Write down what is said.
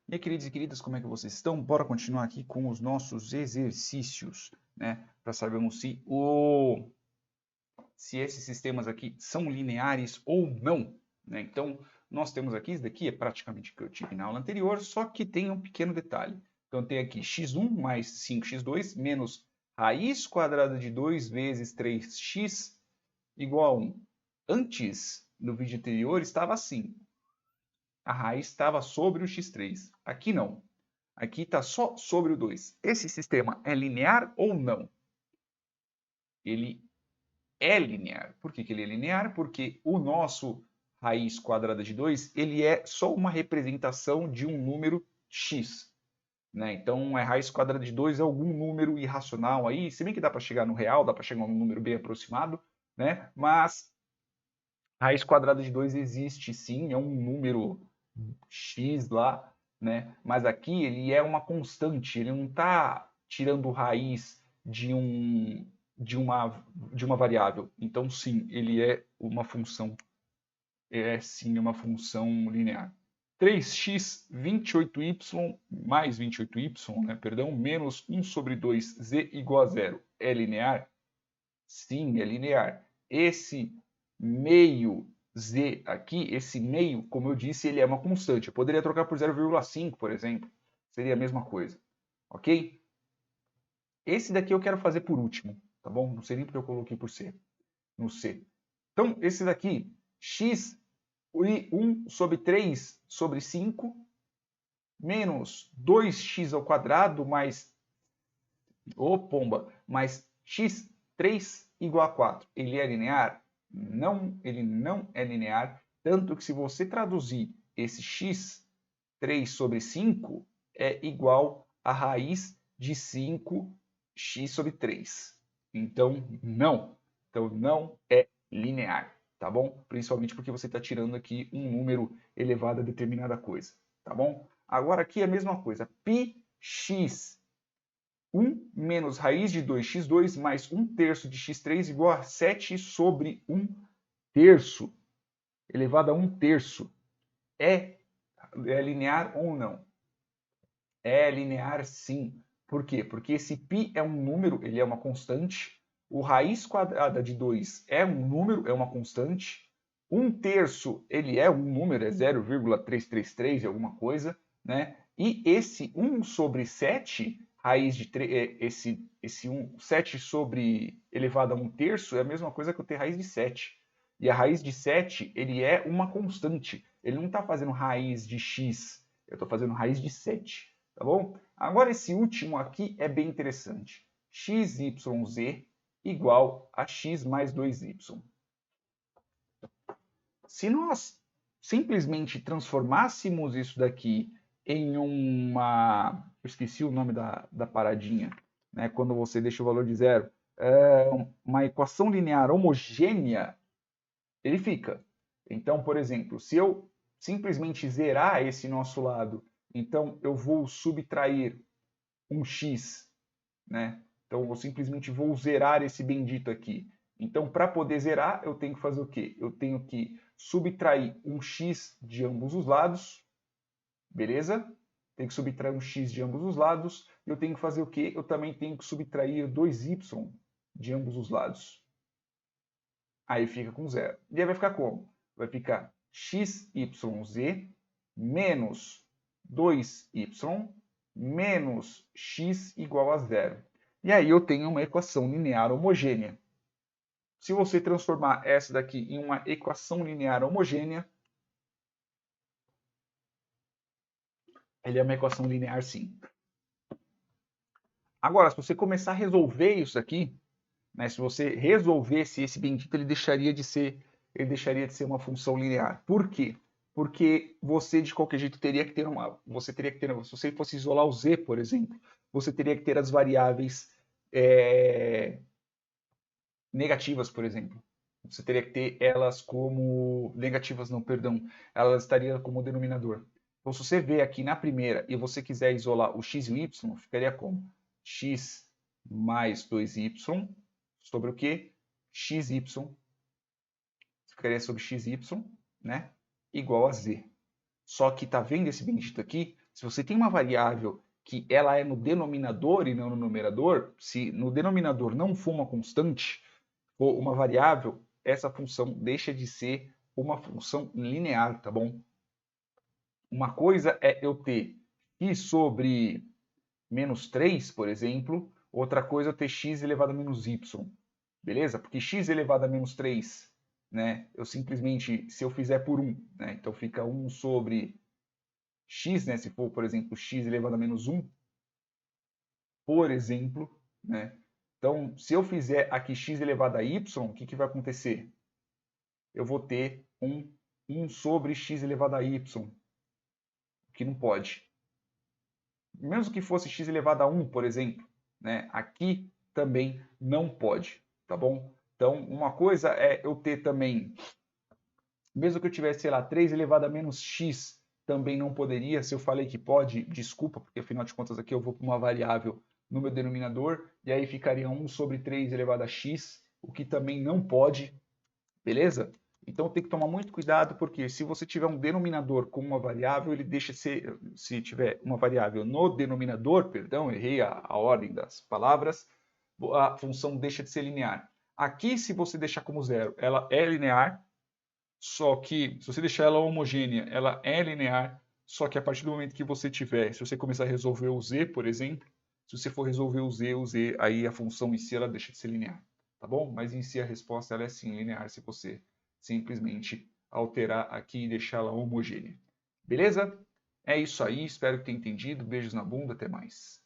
E aí, queridos e queridas, como é que vocês estão? Bora continuar aqui com os nossos exercícios, né? Para sabermos se esses sistemas aqui são lineares ou não, né? Então, nós temos aqui, isso daqui é praticamente o que eu tive na aula anterior, só que tem um pequeno detalhe. Então, tem aqui x1 mais 5x2 menos raiz quadrada de 2 vezes 3x igual a 1. Antes, no vídeo anterior, estava assim. A raiz estava sobre o x3. Aqui não. Aqui está só sobre o 2. Esse sistema é linear ou não? Ele é linear. Por que ele é linear? Porque o nosso raiz quadrada de 2 ele é só uma representação de um número x. Né? Então, a raiz quadrada de 2 é algum número irracional aí, se bem que dá para chegar no real, dá para chegar a um número bem aproximado, né? Mas a raiz quadrada de 2 existe sim, é um número x lá, né? Mas aqui ele é uma constante, ele não está tirando raiz de uma variável. Então sim, ele é uma função, é sim uma função linear. 3x 28y mais 28y, né, perdão, menos 1 sobre 2z igual a zero. É linear? Sim, é linear. Esse meio z aqui, esse meio, como eu disse, ele é uma constante. Eu poderia trocar por 0,5, por exemplo. Seria a mesma coisa. Ok? Esse daqui eu quero fazer por último, tá bom? Não sei nem porque eu coloquei por C, no C. Então, esse daqui, x e 1 sobre 3 sobre 5 menos 2x ao quadrado mais, pomba, mais x3 igual a 4. Ele é linear? Não, ele não é linear, tanto que se você traduzir esse x3 sobre 5 é igual a raiz de 5x sobre 3. Então, não. Então, não é linear, tá bom? Principalmente porque você está tirando aqui um número elevado a determinada coisa, tá bom? Agora aqui é a mesma coisa. Πx 1 menos raiz de 2x2 mais 1 terço de x3 igual a 7 sobre 1 terço, elevado a 1 terço. É linear ou não? É linear sim. Por quê? Porque esse π é um número, ele é uma constante. O raiz quadrada de 2 é um número, é uma constante. 1 terço, ele é um número, é 0,333 alguma coisa, né? E esse 1 sobre 7, raiz de 3, esse 7 sobre elevado a 1 terço é a mesma coisa que eu ter raiz de 7. E a raiz de 7, ele é uma constante. Ele não está fazendo raiz de x, eu estou fazendo raiz de 7. Tá bom? Agora esse último aqui é bem interessante. xyz igual a x mais 2y. Se nós simplesmente transformássemos isso daqui em uma... Eu esqueci o nome da paradinha, né? Quando você deixa o valor de zero. É uma equação linear homogênea, ele fica. Então, por exemplo, se eu simplesmente zerar esse nosso lado, então eu vou subtrair um x, né? Então eu simplesmente vou zerar esse bendito aqui. Então, para poder zerar, eu tenho que fazer o quê? Eu tenho que subtrair um x de ambos os lados, beleza? Tenho que subtrair um x de ambos os lados. Eu tenho que fazer o quê? Eu também tenho que subtrair 2y de ambos os lados. Aí fica com zero. E aí vai ficar como? Vai ficar xyz menos 2y menos x igual a zero. E aí eu tenho uma equação linear homogênea. Se você transformar essa daqui em uma equação linear homogênea, ele é uma equação linear sim. Agora, se você começar a resolver isso aqui, né, se você resolvesse esse bendito, ele deixaria de ser uma função linear. Por quê? Porque você de qualquer jeito teria que ter se você fosse isolar o z, por exemplo, você teria que ter as variáveis negativas, por exemplo. Você teria que ter elas como negativas, não, perdão, elas estariam como denominador. Então, se você vê aqui na primeira e você quiser isolar o x e o y, ficaria como x mais 2y sobre o quê? xy, ficaria sobre xy, né? Igual a z. Só que tá vendo esse bendito aqui? Se você tem uma variável que ela é no denominador e não no numerador, se no denominador não for uma constante ou uma variável, essa função deixa de ser uma função linear, tá bom? Uma coisa é eu ter x sobre menos 3, por exemplo, outra coisa é eu ter x elevado a menos y, beleza? Porque x elevado a menos 3, né, eu simplesmente, se eu fizer por 1, né, então fica 1 sobre x, né, se for, por exemplo, x elevado a menos 1, por exemplo, né, então, se eu fizer aqui x elevado a y, o que, que vai acontecer? Eu vou ter 1 sobre x elevado a y, que não pode. Mesmo que fosse x elevado a 1, por exemplo, né, aqui também não pode, tá bom? Então, uma coisa é eu ter também, mesmo que eu tivesse, sei lá, 3 elevado a menos x, também não poderia. Se eu falei que pode, desculpa, porque afinal de contas aqui eu vou para uma variável no meu denominador, e aí ficaria 1 sobre 3 elevado a x, o que também não pode, beleza? Então tem que tomar muito cuidado, porque se você tiver um denominador com uma variável, ele deixa de ser, se tiver uma variável no denominador, perdão, errei a ordem das palavras, a função deixa de ser linear. Aqui, se você deixar como zero, ela é linear, só que se você deixar ela homogênea, ela é linear, só que a partir do momento que você tiver, se você começar a resolver o z, por exemplo, se você for resolver o z, aí a função em si ela deixa de ser linear, tá bom? Mas em si a resposta ela é sim linear se você simplesmente alterar aqui e deixá-la homogênea. Beleza? É isso aí, espero que tenha entendido. Beijos na bunda, até mais.